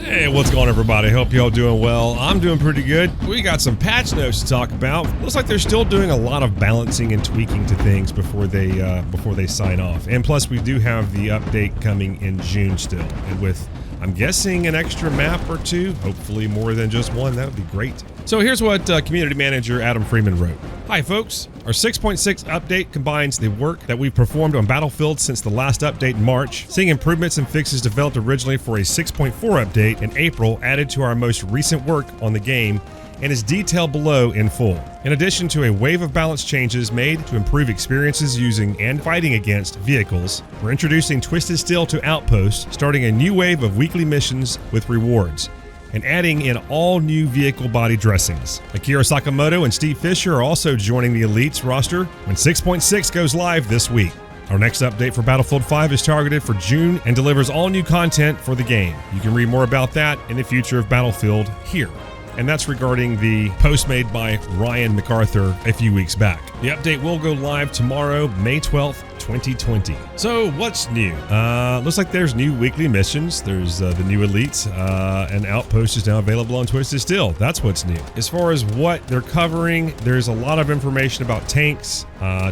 Hey, what's going on, everybody? Hope y'all doing well. I'm doing pretty good. We got some patch notes to talk about. Looks like they're still doing a lot of balancing and tweaking to things before they sign off. And plus, we do have the update coming in June still, and with, I'm guessing, an extra map or two, hopefully more than just one. That would be great. So here's what community manager Adam Freeman wrote. Hi folks, our 6.6 update combines the work that we've performed on Battlefield since the last update in March, seeing improvements and fixes developed originally for a 6.4 update in April added to our most recent work on the game, and is detailed below in full. In addition to a wave of balance changes made to improve experiences using and fighting against vehicles, we're introducing Twisted Steel to Outpost, starting a new wave of weekly missions with rewards, and adding in all new vehicle body dressings. Akira Sakamoto and Steve Fisher are also joining the Elites roster when 6.6 goes live this week. Our next update for Battlefield 5 is targeted for June and delivers all new content for the game. You can read more about that in the future of Battlefield here. And that's regarding the post made by Ryan MacArthur a few weeks back. The update will go live tomorrow, May 12th, 2020. So what's new? Looks like there's new weekly missions. There's the new Elites, and Outpost is now available on Twisted Steel. That's what's new. As far as what they're covering, there's a lot of information about tanks,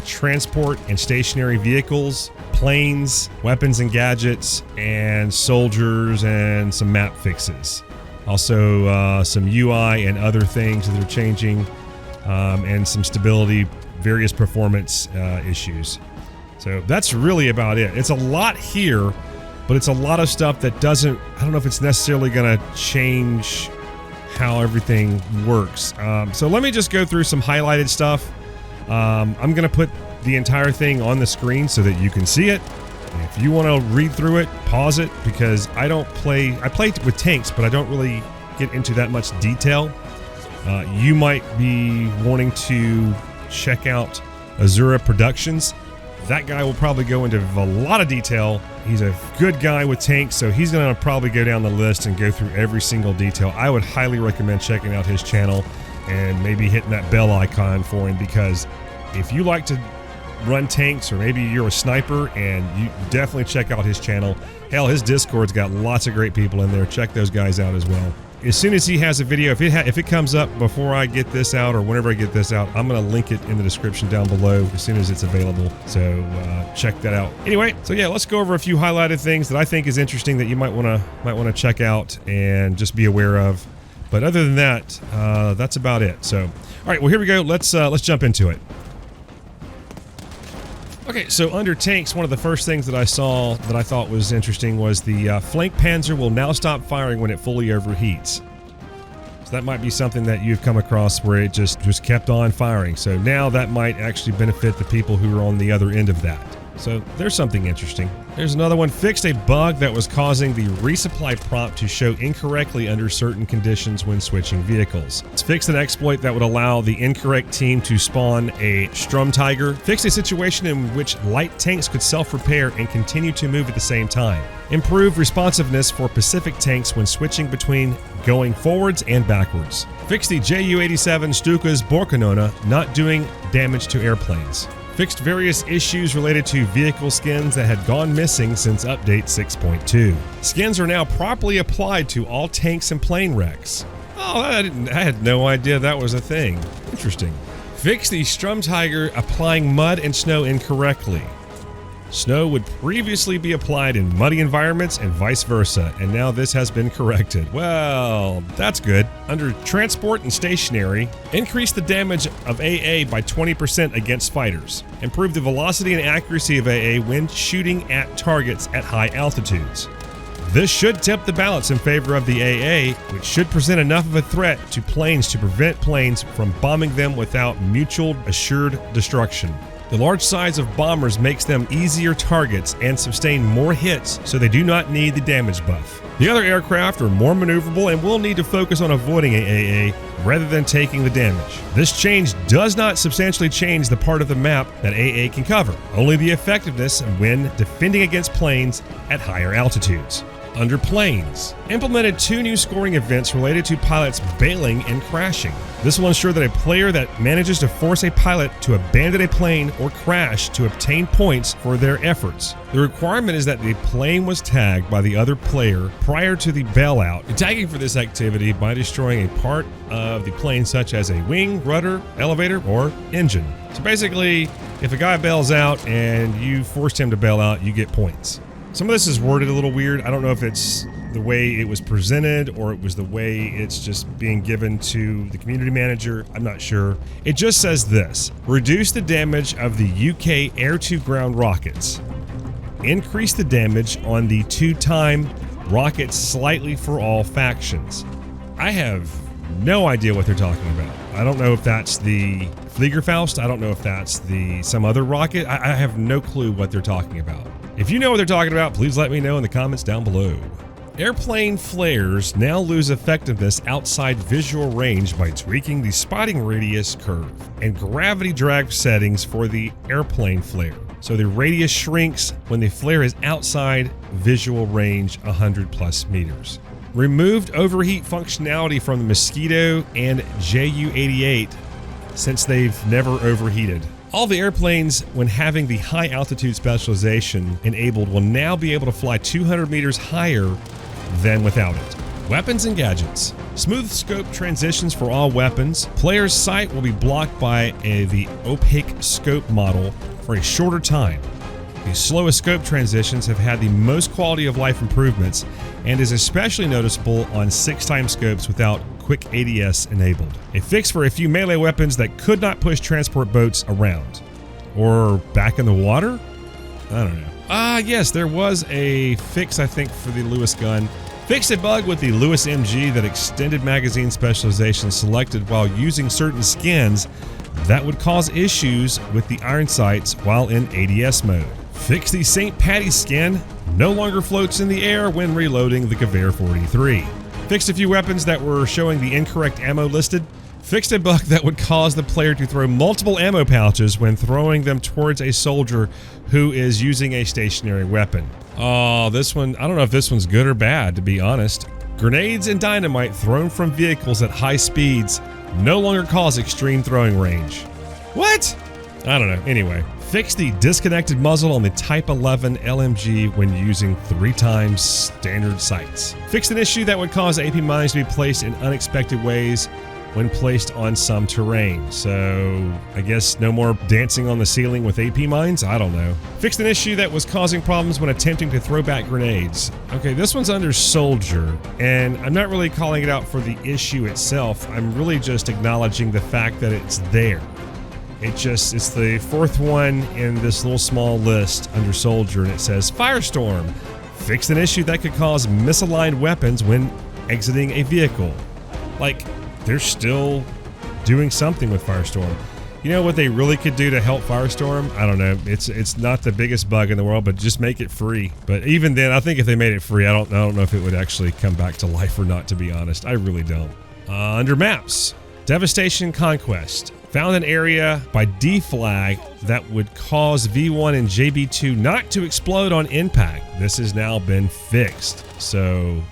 transport and stationary vehicles, planes, weapons and gadgets, and soldiers, and some map fixes. Also, some UI and other things that are changing, and some stability, various performance issues. So that's really about it. It's a lot here, but it's a lot of stuff that doesn't, I don't know if it's necessarily going to change how everything works. So let me just go through some highlighted stuff. I'm going to put the entire thing on the screen so that you can see it. If you want to read through it, pause it, because I play with tanks, but I don't really get into that much detail. You might be wanting to check out Azura Productions. That guy will probably go into a lot of detail. He's a good guy with tanks, so he's going to probably go down the list and go through every single detail. I would highly recommend checking out his channel and maybe hitting that bell icon for him, because if you like to run tanks, or maybe you're a sniper, and you definitely check out his channel. Hell, his Discord's got lots of great people in there. Check those guys out as well. As soon as he has a video, if it comes up before I get this out, or whenever I get this out, I'm going to link it in the description down below as soon as it's available. So check that out. Anyway, so yeah, let's go over a few highlighted things that I think is interesting that you might want to check out and just be aware of. But other than that, that's about it. So, all right, well, here we go. Let's jump into it. Okay, so under tanks, one of the first things that I saw that I thought was interesting was the flank panzer will now stop firing when it fully overheats. So that might be something that you've come across where it just kept on firing. So now that might actually benefit the people who are on the other end of that. So there's something interesting. There's another one. Fixed a bug that was causing the resupply prompt to show incorrectly under certain conditions when switching vehicles. It's fixed an exploit that would allow the incorrect team to spawn a Strum Tiger. Fixed a situation in which light tanks could self-repair and continue to move at the same time. Improved responsiveness for Pacific tanks when switching between going forwards and backwards. Fixed the Ju-87 Stuka's Borkanona not doing damage to airplanes. Fixed various issues related to vehicle skins that had gone missing since update 6.2. Skins are now properly applied to all tanks and plane wrecks. Oh, I had no idea that was a thing. Interesting. Fixed the Strum Tiger applying mud and snow incorrectly. Snow would previously be applied in muddy environments and vice versa, and now this has been corrected. Well, that's good. Under transport and stationary, increase the damage of AA by 20% against fighters. Improve the velocity and accuracy of AA when shooting at targets at high altitudes. This should tip the balance in favor of the AA, which should present enough of a threat to planes to prevent planes from bombing them without mutual assured destruction. The large size of bombers makes them easier targets and sustain more hits, so they do not need the damage buff. The other aircraft are more maneuverable and will need to focus on avoiding AA rather than taking the damage. This change does not substantially change the part of the map that AA can cover, only the effectiveness when defending against planes at higher altitudes. Under planes, implemented 2 new scoring events related to pilots bailing and crashing. This will ensure that a player that manages to force a pilot to abandon a plane or crash to obtain points for their efforts. The requirement is that the plane was tagged by the other player prior to the bailout. The tagging for this activity by destroying a part of the plane such as a wing, rudder, elevator, or engine. So basically, if a guy bails out and you forced him to bail out, you get points. Some of this is worded a little weird. I don't know if it's the way it was presented or it was the way it's just being given to the community manager. I'm not sure. It just says this: reduce the damage of the UK air-to-ground rockets. Increase the damage on the 2-time rockets slightly for all factions. I have no idea what they're talking about. I don't know if that's the Fliegerfaust. I don't know if that's some other rocket. I have no clue what they're talking about. If you know what they're talking about, please let me know in the comments down below. Airplane flares now lose effectiveness outside visual range by tweaking the spotting radius curve and gravity drag settings for the airplane flare. So the radius shrinks when the flare is outside visual range 100 plus meters. Removed overheat functionality from the Mosquito and Ju-88 since they've never overheated. All the airplanes, when having the high altitude specialization enabled, will now be able to fly 200 meters higher than without it. Weapons and gadgets. Smooth scope transitions for all weapons. Player's sight will be blocked by the opaque scope model for a shorter time. The slowest scope transitions have had the most quality of life improvements and is especially noticeable on 6x scopes without quick ADS enabled. A fix for a few melee weapons that could not push transport boats around. Or back in the water? I don't know. Yes, there was a fix, I think, for the Lewis gun. Fixed a bug with the Lewis MG that extended magazine specialization selected while using certain skins that would cause issues with the iron sights while in ADS mode. Fix the St. Patty's skin, no longer floats in the air when reloading the Gewehr 43. Fixed a few weapons that were showing the incorrect ammo listed. Fixed a bug that would cause the player to throw multiple ammo pouches when throwing them towards a soldier who is using a stationary weapon. Oh, this one, I don't know if this one's good or bad, to be honest. Grenades and dynamite thrown from vehicles at high speeds no longer cause extreme throwing range. What? I don't know. Anyway, fix the disconnected muzzle on the Type 11 LMG when using 3x standard sights. Fixed an issue that would cause AP mines to be placed in unexpected ways when placed on some terrain. So I guess no more dancing on the ceiling with AP mines? I don't know. Fixed an issue that was causing problems when attempting to throw back grenades. Okay, this one's under soldier, and I'm not really calling it out for the issue itself. I'm really just acknowledging the fact that it's there. It's the 4th one in this little small list under soldier, and it says Firestorm. Fixed an issue that could cause misaligned weapons when exiting a vehicle. Like, they're still doing something with Firestorm. You know what they really could do to help Firestorm? I don't know. It's not the biggest bug in the world, but just make it free. But even then, I think if they made it free, I don't know if it would actually come back to life or not, to be honest. I really don't. Under maps, Devastation Conquest. Found an area by D flag that would cause V1 and JB2 not to explode on impact. This has now been fixed. So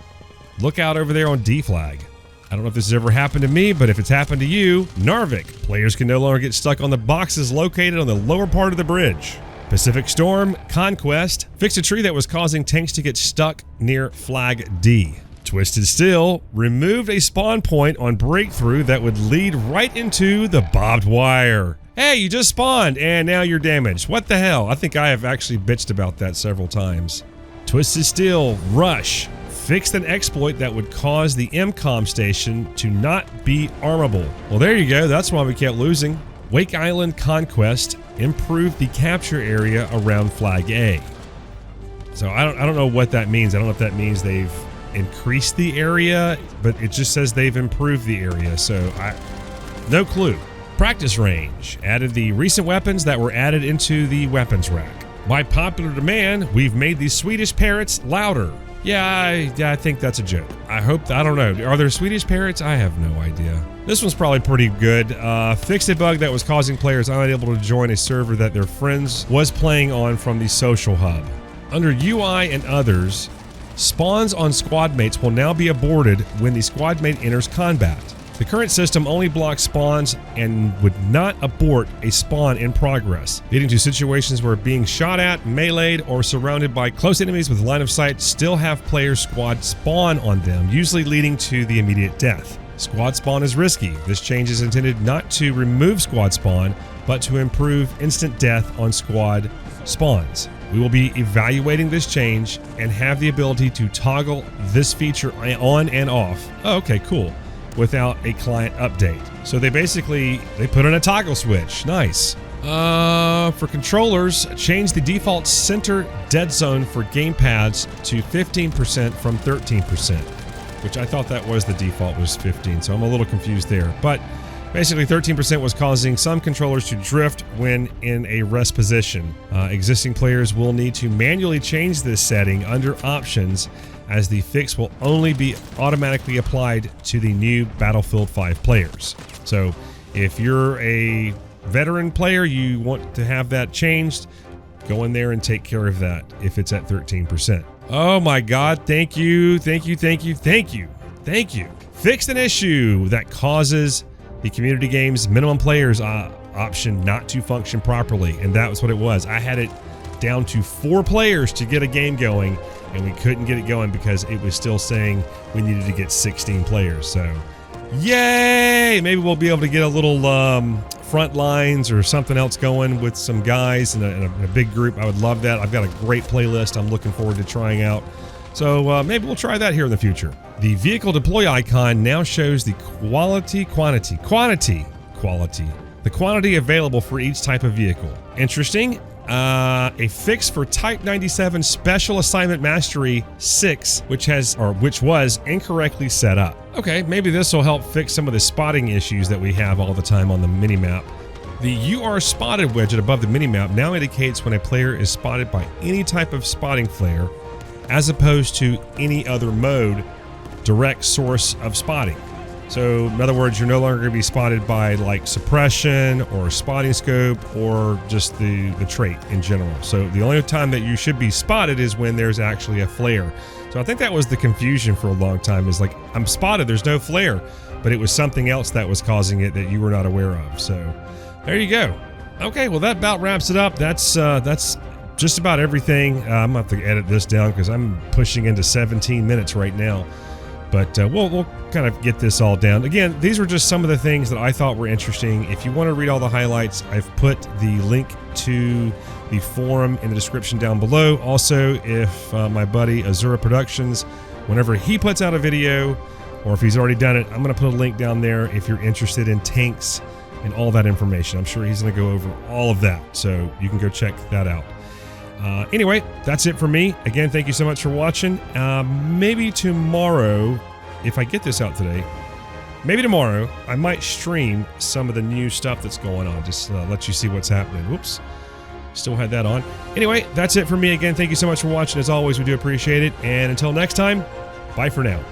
look out over there on D flag. I don't know if this has ever happened to me, but if it's happened to you, Narvik. Players can no longer get stuck on the boxes located on the lower part of the bridge. Pacific Storm Conquest. Fixed a tree that was causing tanks to get stuck near flag D. Twisted Steel removed a spawn point on breakthrough that would lead right into the barbed wire. Hey, you just spawned and now you're damaged. What the hell? I think I have actually bitched about that several times. Twisted Steel Rush fixed an exploit that would cause the MCOM station to not be armable. Well, there you go. That's why we kept losing. Wake Island Conquest improved the capture area around flag A. So I don't know what that means. I don't know if that means they've increased the area, but it just says they've improved the area, so no clue. Practice range added the recent weapons that were added into the weapons rack. By popular demand, we've made the Swedish parrots louder. Yeah, I think that's a joke. I don't know. Are there Swedish parrots? I have no idea. This one's probably pretty good. Fixed a bug that was causing players unable to join a server that their friends was playing on from the social hub. Under UI and others, Spawns on squad mates will now be aborted when the squad mate enters combat. The current system only blocks spawns and would not abort a spawn in progress, leading to situations where being shot at, meleeed, or surrounded by close enemies with line of sight still have players' squad spawn on them, usually leading to the immediate death. Squad spawn is risky. This change is intended not to remove squad spawn, but to improve instant death on squad spawns. We will be evaluating this change and have the ability to toggle this feature on and off. Oh, okay, cool. Without a client update. So they put in a toggle switch. Nice. For controllers, change the default center dead zone for gamepads to 15% from 13%, which I thought that was the default was 15, so I'm a little confused there. But basically 13% was causing some controllers to drift when in a rest position. Existing players will need to manually change this setting under options, as the fix will only be automatically applied to the new Battlefield 5 players. So if you're a veteran player, you want to have that changed, go in there and take care of that if it's at 13%. Oh my God, thank you, thank you, thank you, thank you, thank you. Fixed an issue that causes the community games minimum players option not to function properly, and that was what it was. I had it down to 4 players to get a game going, and we couldn't get it going because it was still saying we needed to get 16 players. So yay, maybe we'll be able to get a little front lines or something else going with some guys in a big group. I would love that. I've got a great playlist I'm looking forward to trying out, so maybe we'll try that here in the future. The vehicle deploy icon now shows the the quantity available for each type of vehicle. Interesting. A fix for Type 97 Special Assignment Mastery 6, which was incorrectly set up. Okay, maybe this will help fix some of the spotting issues that we have all the time on the minimap. The You Are Spotted widget above the minimap now indicates when a player is spotted by any type of spotting flare, as opposed to any other mode, direct source of spotting. So in other words, you're no longer going to be spotted by like suppression or spotting scope or just the trait in general. So the only time that you should be spotted is when there's actually a flare. So I think that was the confusion for a long time, is like, I'm spotted, there's no flare, but it was something else that was causing it that you were not aware of. So there you go. Okay, well that about wraps it up. That's just about everything. I'm gonna have to edit this down because I'm pushing into 17 minutes right now. But we'll kind of get this all down. Again, these were just some of the things that I thought were interesting. If you want to read all the highlights, I've put the link to the forum in the description down below. Also, if my buddy Azura Productions, whenever he puts out a video, or if he's already done it, I'm going to put a link down there if you're interested in tanks and all that information. I'm sure he's going to go over all of that, so you can go check that out. Anyway, that's it for me. Again, thank you so much for watching. Maybe tomorrow, if I get this out today, maybe tomorrow, I might stream some of the new stuff that's going on. Just let you see what's happening. Whoops. Still had that on. Anyway, that's it for me. Again, thank you so much for watching. As always, we do appreciate it. And until next time, bye for now.